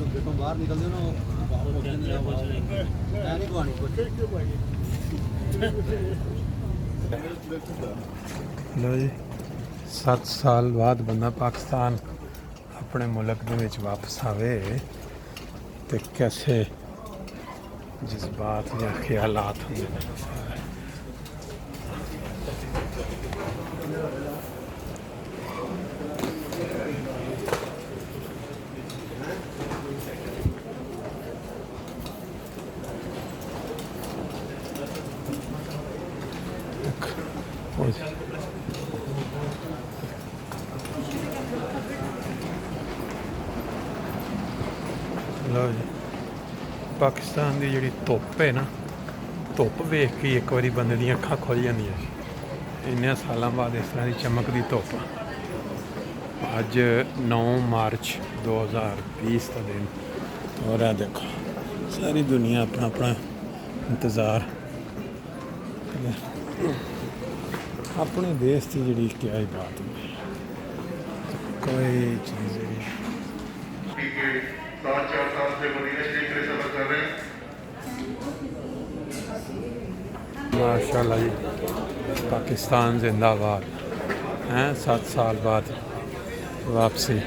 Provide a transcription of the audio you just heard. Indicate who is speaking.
Speaker 1: ਜਦੋਂ ਬਾਹਰ ਨਿਕਲਦੇ ਹੋ लो जी 7 साल बाद बंदा पाकिस्तान अपने मुल्क दे विच वापस आवे तो कैसे जज्बात या ख्यालात होंदे ने। लो जी पाकिस्तान की जी धुप है ना, धुप वेख के एक बारी बंदे दी अखां खुल जांदियां। इन्ने सालों बाद इस तरह की चमकदी धुप। अज 9 मार्च 2020 का दिन और है देखो सारी दुनिया अपना अपना इंतज़ार अपने देश की जी क्या ही बात है, कोई चीज़ नहीं। माशाल्लाह जी पाकिस्तान जिंदाबाद हैं। 7 साल बाद वापसी।